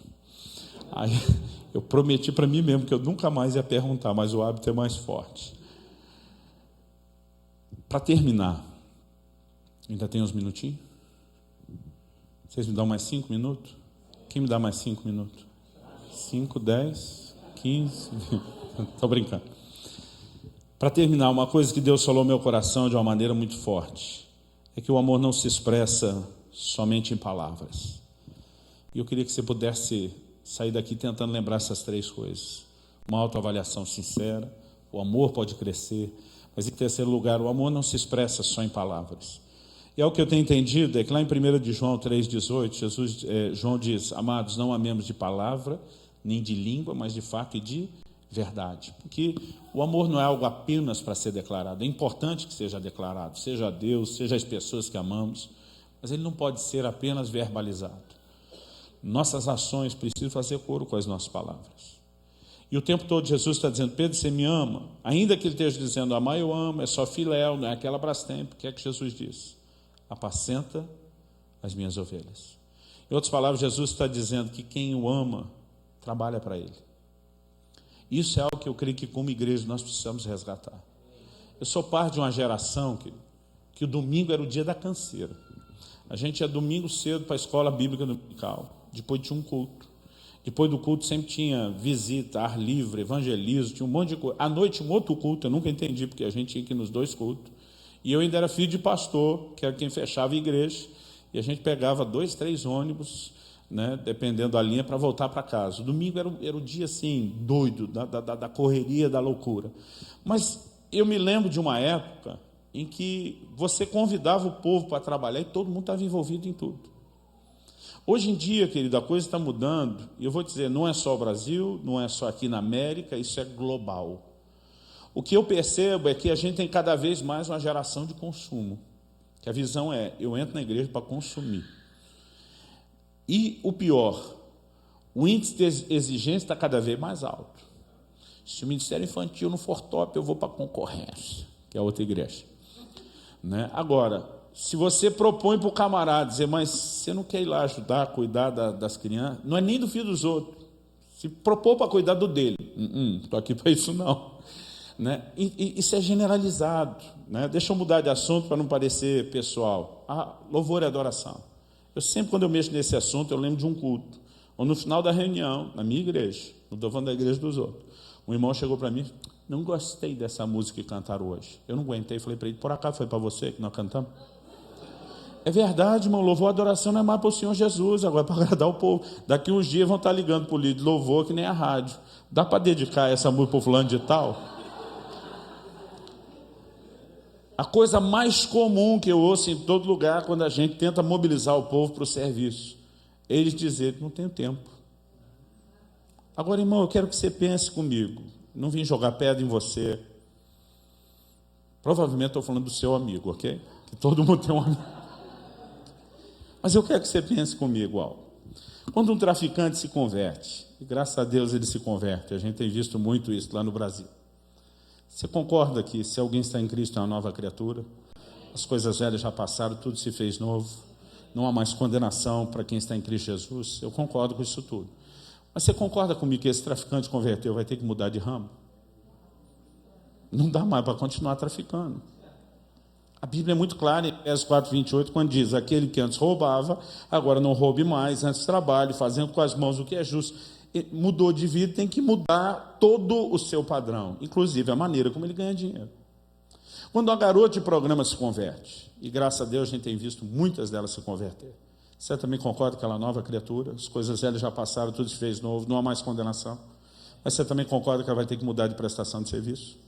Aí eu prometi para mim mesmo que eu nunca mais ia perguntar, mas o hábito é mais forte. Para terminar, ainda tem uns minutinhos? Vocês me dão mais 5 minutos? Quem me dá mais 5 minutos? 5, 10, 15... Estou brincando. Para terminar, uma coisa que Deus falou no meu coração de uma maneira muito forte, é que o amor não se expressa somente em palavras. E eu queria que você pudesse sair daqui tentando lembrar essas 3 coisas. Uma autoavaliação sincera, o amor pode crescer, mas em terceiro lugar, o amor não se expressa só em palavras. E é o que eu tenho entendido, é que lá em 1 de João 3,18, João diz, amados, não amemos de palavra, nem de língua, mas de fato e de verdade. Porque o amor não é algo apenas para ser declarado, é importante que seja declarado, seja a Deus, seja as pessoas que amamos, mas ele não pode ser apenas verbalizado. Nossas ações precisam fazer coro com as nossas palavras. E o tempo todo Jesus está dizendo, Pedro, você me ama? Ainda que ele esteja dizendo, amar eu amo, é só filéu, não é aquela brastemp. O que é que Jesus diz? Apacenta as minhas ovelhas. Em outras palavras, Jesus está dizendo que quem o ama, trabalha para ele. Isso é algo que eu creio que como igreja nós precisamos resgatar. Eu sou parte de uma geração que o domingo era o dia da canseira. A gente ia domingo cedo para a escola bíblica dominical, depois tinha um culto. Depois do culto sempre tinha visita, ar livre, evangelismo, tinha um monte de coisa. À noite um outro culto, eu nunca entendi, porque a gente tinha que ir nos 2 cultos. E eu ainda era filho de pastor, que era quem fechava a igreja, e a gente pegava 2, 3 ônibus, né, dependendo da linha, para voltar para casa. O domingo era o dia assim, doido, da correria, da loucura. Mas eu me lembro de uma época em que você convidava o povo para trabalhar e todo mundo estava envolvido em tudo. Hoje em dia, querido, a coisa está mudando, e eu vou dizer, não é só o Brasil, não é só aqui na América, isso é global. O que eu percebo é que a gente tem cada vez mais uma geração de consumo, que a visão é, eu entro na igreja para consumir. E o pior, o índice de exigência está cada vez mais alto. Se o ministério infantil não for top, eu vou para a concorrência, que é outra igreja. Né? Agora, se você propõe para o camarada dizer, mas você não quer ir lá ajudar, cuidar das crianças, não é nem do filho dos outros. Se propor para cuidar do dele, estou aqui para isso não. Né? E isso é generalizado. Né? Deixa eu mudar de assunto para não parecer pessoal. Louvor e adoração. Eu sempre, quando eu mexo nesse assunto, eu lembro de um culto. Ou no final da reunião, na minha igreja, não estou falando da igreja dos outros, um irmão chegou para mim, não gostei dessa música que cantaram hoje. Eu não aguentei, falei para ele, por acaso foi para você que nós cantamos? É verdade, irmão, louvor e adoração não é mais para o Senhor Jesus, agora é para agradar o povo. Daqui uns dias vão estar ligando para o líder de louvor, que nem a rádio. Dá para dedicar essa música para o fulano de tal? A coisa mais comum que eu ouço em todo lugar, quando a gente tenta mobilizar o povo para o serviço, é eles dizerem, não tenho tempo. Agora, irmão, eu quero que você pense comigo. Não vim jogar pedra em você. Provavelmente estou falando do seu amigo, ok? Que todo mundo tem um amigo. Mas eu quero que você pense comigo algo. Quando um traficante se converte, e graças a Deus ele se converte, a gente tem visto muito isso lá no Brasil. Você concorda que se alguém está em Cristo é uma nova criatura? As coisas velhas já passaram, tudo se fez novo. Não há mais condenação para quem está em Cristo Jesus. Eu concordo com isso tudo. Mas você concorda comigo que esse traficante converteu vai ter que mudar de ramo? Não dá mais para continuar traficando. A Bíblia é muito clara em Efésios 4:28, quando diz, aquele que antes roubava, agora não roube mais, antes trabalhe, fazendo com as mãos o que é justo. Ele mudou de vida, tem que mudar todo o seu padrão, inclusive a maneira como ele ganha dinheiro. Quando uma garota de programa se converte, e graças a Deus a gente tem visto muitas delas se converter, você também concorda que ela é nova criatura, as coisas velhas já passaram, tudo se fez novo, não há mais condenação? Mas você também concorda que ela vai ter que mudar de prestação de serviço?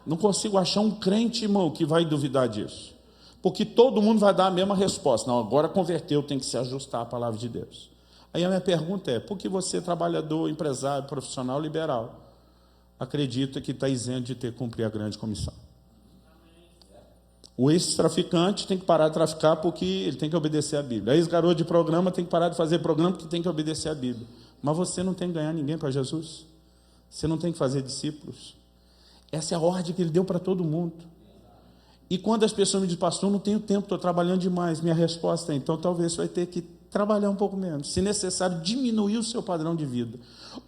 Não consigo achar um crente, irmão, que vai duvidar disso. Porque todo mundo vai dar a mesma resposta. Não, agora converteu, tem que se ajustar à palavra de Deus. Aí a minha pergunta é, por que você, trabalhador, empresário, profissional, liberal, acredita que está isento de ter que cumprir a grande comissão? O ex-traficante tem que parar de traficar porque ele tem que obedecer à Bíblia. A ex-garoto de programa tem que parar de fazer programa porque tem que obedecer à Bíblia. Mas você não tem que ganhar ninguém para Jesus. Você não tem que fazer discípulos. Essa é a ordem que ele deu para todo mundo. E quando as pessoas me dizem, pastor, não tenho tempo, estou trabalhando demais. Minha resposta é, então talvez você vai ter que trabalhar um pouco menos. Se necessário, diminuir o seu padrão de vida.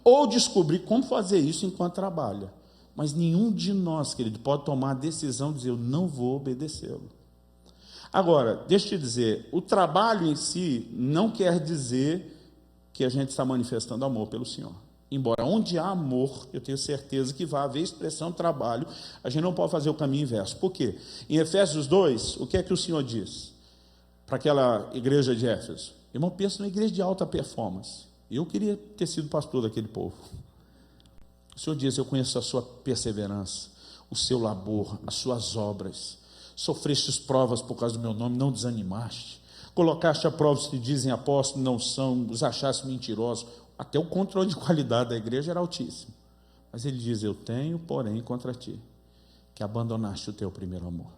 Ou descobrir como fazer isso enquanto trabalha. Mas nenhum de nós, querido, pode tomar a decisão de dizer, eu não vou obedecê-lo. Agora, deixa eu te dizer, o trabalho em si não quer dizer que a gente está manifestando amor pelo Senhor. Embora onde há amor, eu tenho certeza que vai haver expressão de trabalho, a gente não pode fazer o caminho inverso. Por quê? Em Efésios 2, o que é que o Senhor diz para aquela igreja de Éfeso? Irmão, pensa numa igreja de alta performance. Eu queria ter sido pastor daquele povo. O Senhor diz, eu conheço a sua perseverança, o seu labor, as suas obras. Sofrestes provas por causa do meu nome, não desanimaste. Colocaste a prova os que dizem apóstolos, não são, os achaste mentirosos. Até o controle de qualidade da igreja era altíssimo. Mas ele diz, eu tenho, porém, contra ti, que abandonaste o teu primeiro amor.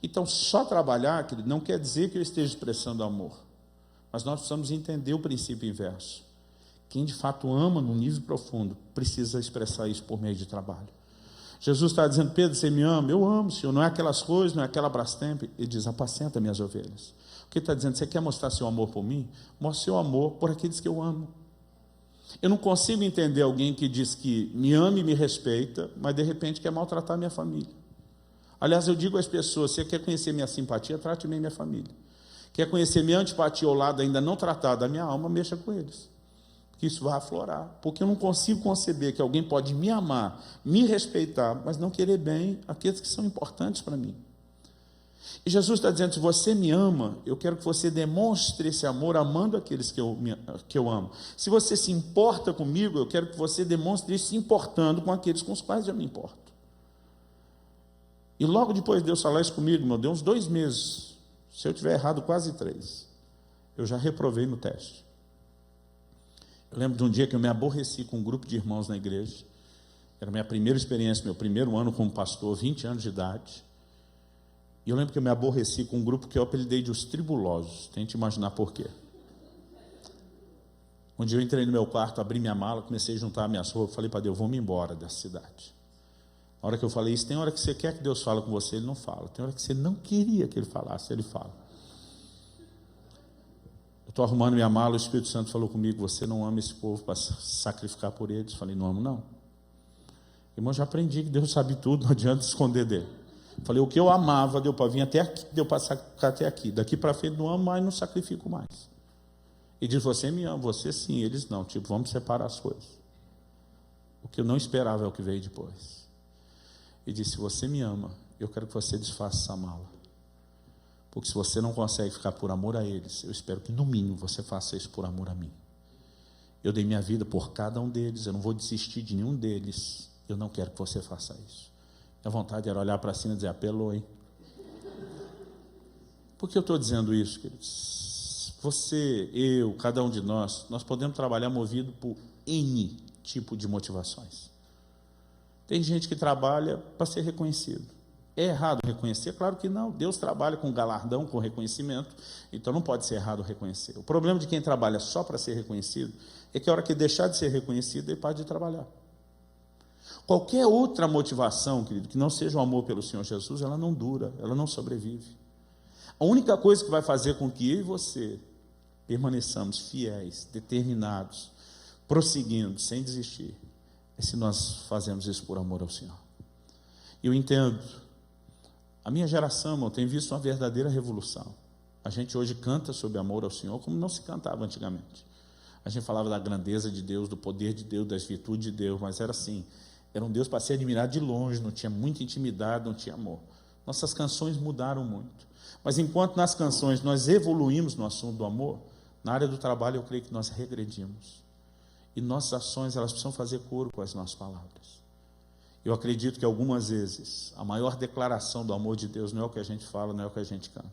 Então, só trabalhar, querido, não quer dizer que eu esteja expressando amor. Mas nós precisamos entender o princípio inverso. Quem de fato ama num nível profundo, precisa expressar isso por meio de trabalho. Jesus está dizendo, Pedro, você me ama? Eu amo, Senhor. Não é aquelas coisas, não é aquela Brastemp. Ele diz, apacenta minhas ovelhas. O que ele está dizendo? Você quer mostrar seu amor por mim? Mostre seu amor por aqueles que eu amo. Eu não consigo entender alguém que diz que me ama e me respeita, mas de repente quer maltratar minha família. Aliás, eu digo às pessoas, você quer conhecer minha simpatia, trate bem minha família. Quer conhecer minha antipatia ao lado ainda não tratada da minha alma, mexa com eles. Que isso vai aflorar. Porque eu não consigo conceber que alguém pode me amar, me respeitar, mas não querer bem aqueles que são importantes para mim. E Jesus está dizendo, se você me ama, eu quero que você demonstre esse amor amando aqueles que eu amo. Se você se importa comigo, eu quero que você demonstre isso se importando com aqueles com os quais eu me importo. E logo depois de Deus falar isso comigo, meu Deus, uns 2 meses, se eu tiver errado, quase 3, eu já reprovei no teste. Eu lembro de um dia que eu me aborreci com um grupo de irmãos na igreja. Era a minha primeira experiência, meu primeiro ano como pastor, 20 anos de idade. E eu lembro que eu me aborreci com um grupo que eu apelidei de os tribulosos. Tente imaginar por quê. Um dia eu entrei no meu quarto, abri minha mala, comecei a juntar minhas roupas, falei para Deus, vou me embora dessa cidade. Na hora que eu falei isso, tem hora que você quer que Deus fale com você, Ele não fala. Tem hora que você não queria que Ele falasse, Ele fala. Eu estou arrumando minha mala, o Espírito Santo falou comigo, você não ama esse povo para sacrificar por eles? Falei, não amo não. Irmão, já aprendi que Deus sabe tudo, não adianta esconder dele. Falei, o que eu amava, deu para vir até aqui, deu para sacrificar até aqui. Daqui para frente não amo mais, não sacrifico mais. E diz, você me ama, você sim, eles não. Tipo, vamos separar as coisas. O que eu não esperava é o que veio depois. E disse, se você me ama, eu quero que você desfaça essa mala. Porque se você não consegue ficar por amor a eles, eu espero que no mínimo você faça isso por amor a mim. Eu dei minha vida por cada um deles, eu não vou desistir de nenhum deles. Eu não quero que você faça isso. A vontade era olhar para cima e dizer, apelou, hein? Por que eu estou dizendo isso, queridos? Você, eu, cada um de nós podemos trabalhar movido por N tipo de motivações. Tem gente que trabalha para ser reconhecido. É errado reconhecer? Claro que não. Deus trabalha com galardão, com reconhecimento, então não pode ser errado reconhecer. O problema de quem trabalha só para ser reconhecido é que a hora que deixar de ser reconhecido, ele para de trabalhar. Qualquer outra motivação, querido, que não seja o amor pelo Senhor Jesus, ela não dura, ela não sobrevive. A única coisa que vai fazer com que eu e você permaneçamos fiéis, determinados, prosseguindo, sem desistir, é se nós fazemos isso por amor ao Senhor. Eu entendo, a minha geração, irmão, tem visto uma verdadeira revolução. A gente hoje canta sobre amor ao Senhor como não se cantava antigamente. A gente falava da grandeza de Deus, do poder de Deus, das virtudes de Deus, mas era assim, era um Deus para ser admirado de longe, não tinha muita intimidade, não tinha amor. Nossas canções mudaram muito. Mas enquanto nas canções nós evoluímos no assunto do amor, na área do trabalho eu creio que nós regredimos. E nossas ações, elas precisam fazer coro com as nossas palavras. Eu acredito que algumas vezes a maior declaração do amor de Deus não é o que a gente fala, não é o que a gente canta.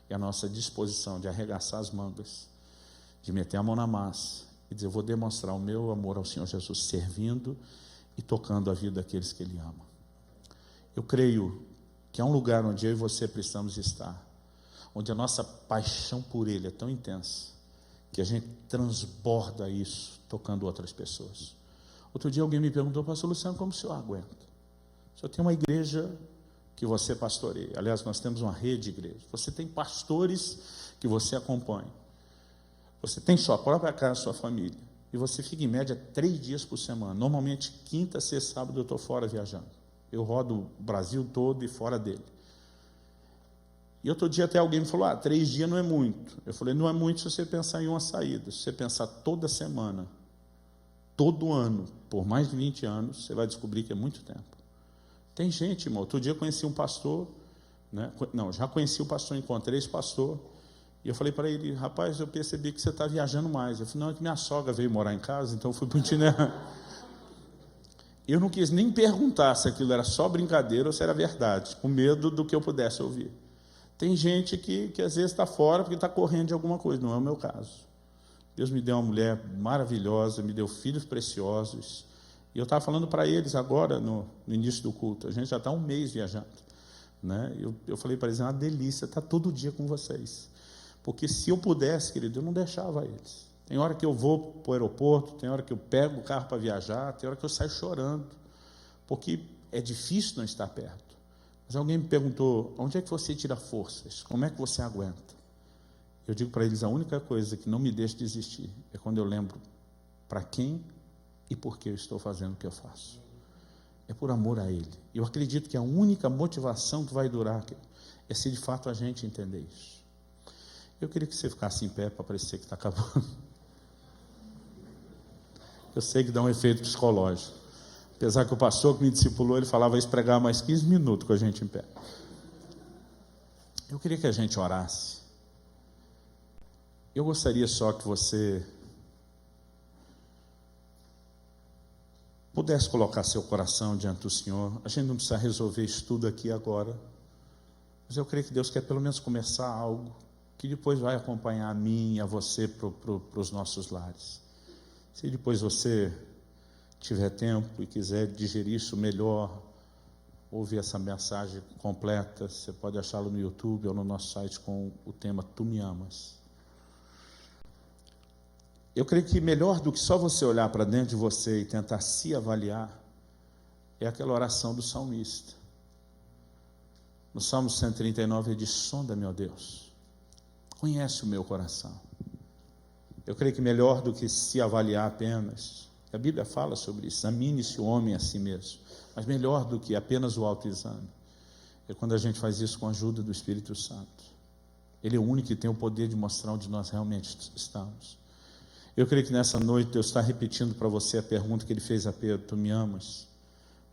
É a nossa disposição de arregaçar as mangas, de meter a mão na massa e dizer, eu vou demonstrar o meu amor ao Senhor Jesus, servindo e tocando a vida daqueles que Ele ama. Eu creio que é um lugar onde eu e você precisamos estar, onde a nossa paixão por Ele é tão intensa, que a gente transborda isso tocando outras pessoas. Outro dia alguém me perguntou, pastor Luciano, como o senhor aguenta? O senhor tem uma igreja que você pastoreia, aliás, nós temos uma rede de igrejas, você tem pastores que você acompanha, você tem sua própria casa, sua família, e você fica em média 3 dias por semana, normalmente quinta, sexta, sábado eu estou fora viajando, eu rodo o Brasil todo e fora dele. E outro dia até alguém me falou, 3 dias não é muito. Eu falei, não é muito se você pensar em uma saída. Se você pensar toda semana, todo ano, por mais de 20 anos, você vai descobrir que é muito tempo. Tem gente, irmão, outro dia eu conheci um pastor, né? Não, já conheci o pastor, encontrei esse pastor, e eu falei para ele, rapaz, eu percebi que você está viajando mais. Eu falei, não, é que minha sogra veio morar em casa, então eu fui para o itinerário. Eu não quis nem perguntar se aquilo era só brincadeira ou se era verdade, com medo do que eu pudesse ouvir. Tem gente que às vezes está fora porque está correndo de alguma coisa, não é o meu caso. Deus me deu uma mulher maravilhosa, me deu filhos preciosos, e eu estava falando para eles agora, no início do culto, a gente já está 1 mês viajando, né? Eu falei para eles, é uma delícia estar todo dia com vocês, porque se eu pudesse, querido, eu não deixava eles. Tem hora que eu vou para o aeroporto, tem hora que eu pego o carro para viajar, tem hora que eu saio chorando, porque é difícil não estar perto. Mas alguém me perguntou, onde é que você tira forças? Como é que você aguenta? Eu digo para eles, a única coisa que não me deixa desistir é quando eu lembro para quem e por que eu estou fazendo o que eu faço. É por amor a Ele. Eu acredito que a única motivação que vai durar é se de fato a gente entender isso. Eu queria que você ficasse em pé para parecer que está acabando. Eu sei que dá um efeito psicológico. Apesar que o pastor que me discipulou, ele falava isso, pregar mais 15 minutos com a gente em pé. Eu queria que a gente orasse. Eu gostaria só que você pudesse colocar seu coração diante do Senhor. A gente não precisa resolver isso tudo aqui agora, mas eu creio que Deus quer pelo menos começar algo que depois vai acompanhar a mim e a você para os nossos lares. Se depois você tiver tempo e quiser digerir isso melhor, ouvir essa mensagem completa, você pode achá-lo no YouTube ou no nosso site com o tema Tu Me Amas. Eu creio que melhor do que só você olhar para dentro de você e tentar se avaliar, é aquela oração do salmista. No Salmo 139 ele diz: sonda-me, ó Deus, conhece o meu coração. Eu creio que melhor do que se avaliar apenas, a Bíblia fala sobre isso, examine-se o homem a si mesmo, mas melhor do que apenas o autoexame, é quando a gente faz isso com a ajuda do Espírito Santo. Ele é o único que tem o poder de mostrar onde nós realmente estamos. Eu creio que nessa noite Deus está repetindo para você a pergunta que Ele fez a Pedro: tu me amas?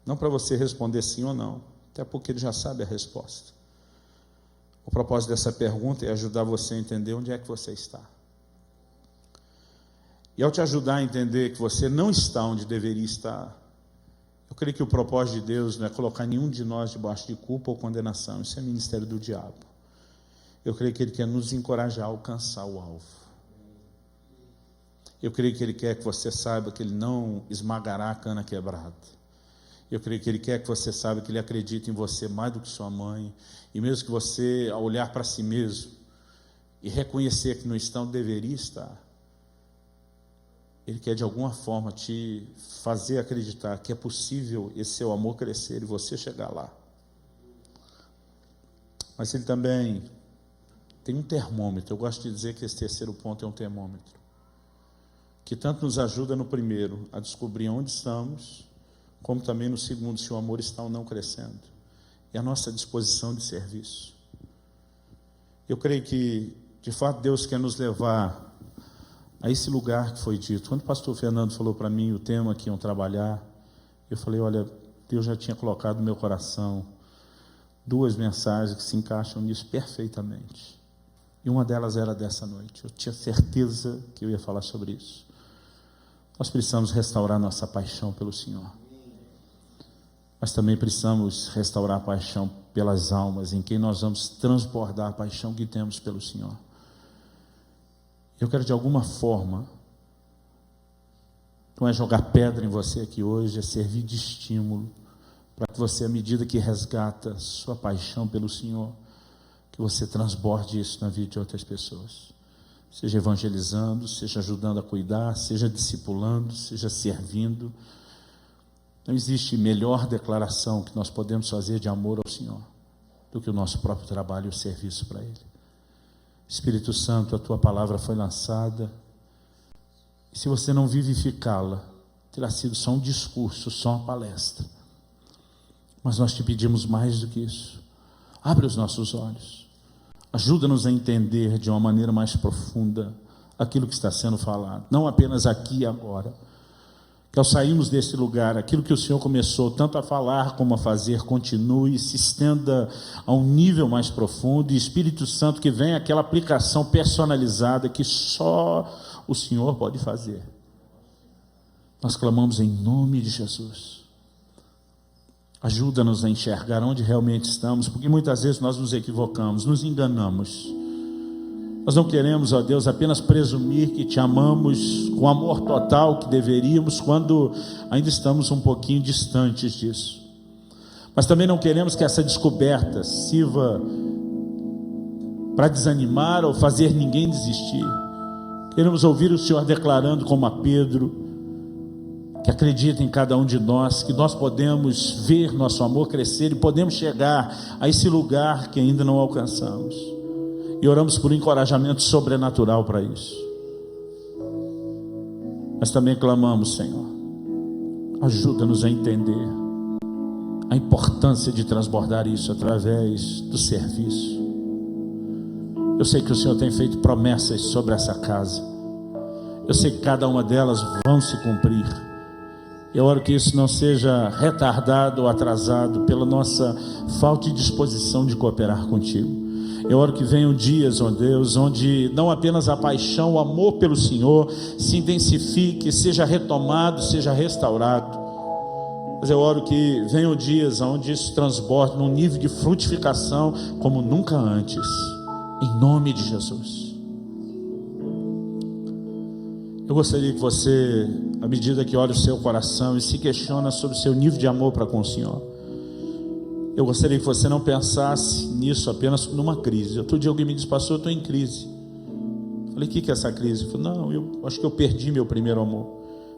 Não para você responder sim ou não, até porque Ele já sabe a resposta. O propósito dessa pergunta é ajudar você a entender onde é que você está. E ao te ajudar a entender que você não está onde deveria estar, eu creio que o propósito de Deus não é colocar nenhum de nós debaixo de culpa ou condenação. Isso é ministério do diabo. Eu creio que Ele quer nos encorajar a alcançar o alvo. Eu creio que Ele quer que você saiba que Ele não esmagará a cana quebrada. Eu creio que Ele quer que você saiba que Ele acredita em você mais do que sua mãe. E mesmo que você, ao olhar para si mesmo e reconhecer que não está onde deveria estar, Ele quer de alguma forma te fazer acreditar que é possível esse seu amor crescer e você chegar lá. Mas Ele também tem um termômetro. Eu gosto de dizer que esse terceiro ponto é um termômetro, que tanto nos ajuda no primeiro a descobrir onde estamos, como também no segundo, se o amor está ou não crescendo, e a nossa disposição de serviço. Eu creio que, de fato, Deus quer nos levar a esse lugar que foi dito. Quando o pastor Fernando falou para mim o tema que iam trabalhar, eu falei: olha, Deus já tinha colocado no meu coração 2 mensagens que se encaixam nisso perfeitamente. E uma delas era dessa noite. Eu tinha certeza que eu ia falar sobre isso. Nós precisamos restaurar nossa paixão pelo Senhor. Mas também precisamos restaurar a paixão pelas almas, em quem nós vamos transbordar a paixão que temos pelo Senhor. Eu quero de alguma forma, não é jogar pedra em você aqui hoje, é servir de estímulo, para que você, à medida que resgata sua paixão pelo Senhor, que você transborde isso na vida de outras pessoas. Seja evangelizando, seja ajudando a cuidar, seja discipulando, seja servindo. Não existe melhor declaração que nós podemos fazer de amor ao Senhor do que o nosso próprio trabalho e o serviço para Ele. Espírito Santo, a Tua palavra foi lançada, e se você não vivificá-la, terá sido só um discurso, só uma palestra. Mas nós te pedimos mais do que isso. Abre os nossos olhos, ajuda-nos a entender de uma maneira mais profunda aquilo que está sendo falado, não apenas aqui e agora. Que ao sairmos desse lugar, aquilo que o Senhor começou tanto a falar como a fazer, continue, se estenda a um nível mais profundo, e Espírito Santo, que venha aquela aplicação personalizada que só o Senhor pode fazer. Nós clamamos em nome de Jesus. Ajuda-nos a enxergar onde realmente estamos, porque muitas vezes nós nos equivocamos, nos enganamos. Nós não queremos, ó Deus, apenas presumir que te amamos com amor total que deveríamos, quando ainda estamos um pouquinho distantes disso. Mas também não queremos que essa descoberta sirva para desanimar ou fazer ninguém desistir. Queremos ouvir o Senhor declarando, como a Pedro, que acredita em cada um de nós, que nós podemos ver nosso amor crescer e podemos chegar a esse lugar que ainda não alcançamos. E oramos por um encorajamento sobrenatural para isso. Mas também clamamos, Senhor, ajuda-nos a entender a importância de transbordar isso através do serviço. Eu sei que o Senhor tem feito promessas sobre essa casa. Eu sei que cada uma delas vão se cumprir. Eu oro que isso não seja retardado ou atrasado pela nossa falta de disposição de cooperar contigo. Eu oro que venham dias, ó Deus, onde não apenas a paixão, o amor pelo Senhor se intensifique, seja retomado, seja restaurado. Mas eu oro que venham dias onde isso transborde num nível de frutificação como nunca antes. Em nome de Jesus. Eu gostaria que você, à medida que olha o seu coração e se questiona sobre o seu nível de amor para com o Senhor, eu gostaria que você não pensasse nisso apenas numa crise. Outro dia alguém me disse: pastor, eu estou em crise. Falei, o que é essa crise? Ele falou, não, eu acho que eu perdi meu primeiro amor.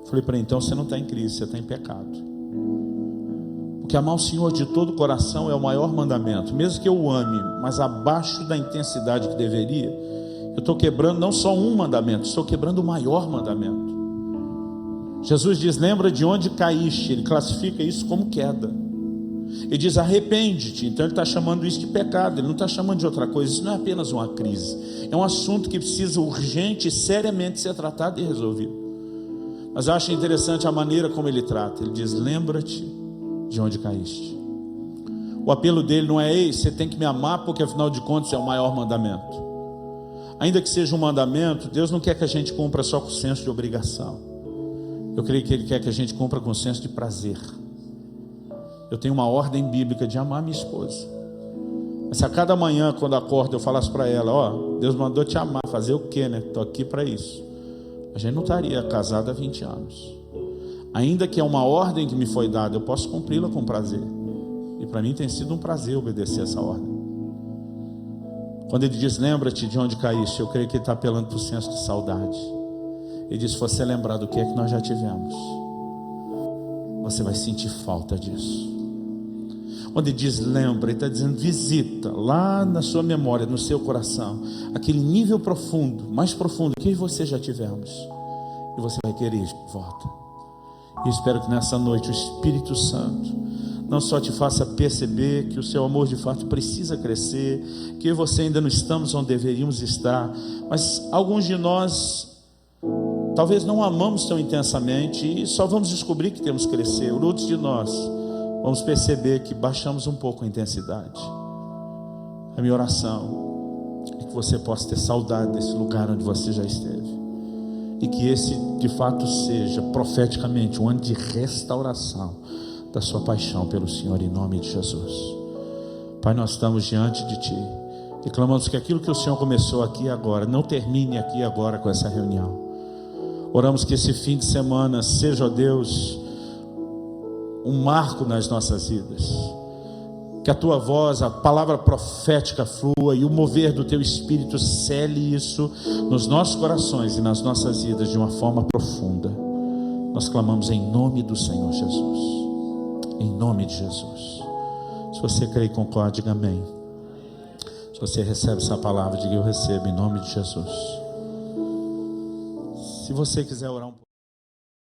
Falei para ele, então você não está em crise, você está em pecado. Porque amar o Senhor de todo o coração é o maior mandamento. Mesmo que eu o ame, mas abaixo da intensidade que deveria, eu estou quebrando não só um mandamento, estou quebrando o maior mandamento. Jesus diz, lembra de onde caíste. Ele classifica isso como queda. Ele diz, arrepende-te. Então ele está chamando isso de pecado, ele não está chamando de outra coisa. Isso não é apenas uma crise, é um assunto que precisa urgente e seriamente ser tratado e resolvido. Mas eu acho interessante a maneira como ele trata. Ele diz, lembra-te de onde caíste. O apelo dele não é, ei, você tem que me amar, porque afinal de contas é o maior mandamento. Ainda que seja um mandamento, Deus não quer que a gente cumpra só com senso de obrigação. Eu creio que Ele quer que a gente cumpra com senso de prazer. Eu tenho uma ordem bíblica de amar minha esposa. Mas se a cada manhã, quando acordo, eu falasse para ela, ó, Deus mandou te amar, fazer o quê, né? Estou aqui para isso. A gente não estaria casado há 20 anos. Ainda que é uma ordem que me foi dada, eu posso cumpri-la com prazer. E para mim tem sido um prazer obedecer essa ordem. Quando ele diz, lembra-te de onde caíste, eu creio que ele está apelando para o senso de saudade. Ele diz, se você lembrar do que é que nós já tivemos, você vai sentir falta disso. Quando ele diz lembra, ele está dizendo visita lá na sua memória, no seu coração, aquele nível profundo, mais profundo que você já tivemos, e você vai querer de volta. E espero que nessa noite o Espírito Santo não só te faça perceber que o seu amor de fato precisa crescer, que eu e você ainda não estamos onde deveríamos estar, mas alguns de nós talvez não amamos tão intensamente e só vamos descobrir que temos que crescer. Outros de nós vamos perceber que baixamos um pouco a intensidade. A minha oração é que você possa ter saudade desse lugar onde você já esteve, e que esse de fato seja profeticamente um ano de restauração da sua paixão pelo Senhor, em nome de Jesus. Pai, nós estamos diante de Ti e clamamos que aquilo que o Senhor começou aqui agora não termine aqui agora com essa reunião. Oramos que esse fim de semana seja, ó Deus, um marco nas nossas vidas, que a Tua voz, a palavra profética flua e o mover do Teu Espírito cele isso nos nossos corações e nas nossas vidas de uma forma profunda. Nós clamamos em nome do Senhor Jesus, em nome de Jesus. Se você crê e concorda, diga amém. Se você recebe essa palavra, diga eu recebo em nome de Jesus. Se você quiser orar um pouco.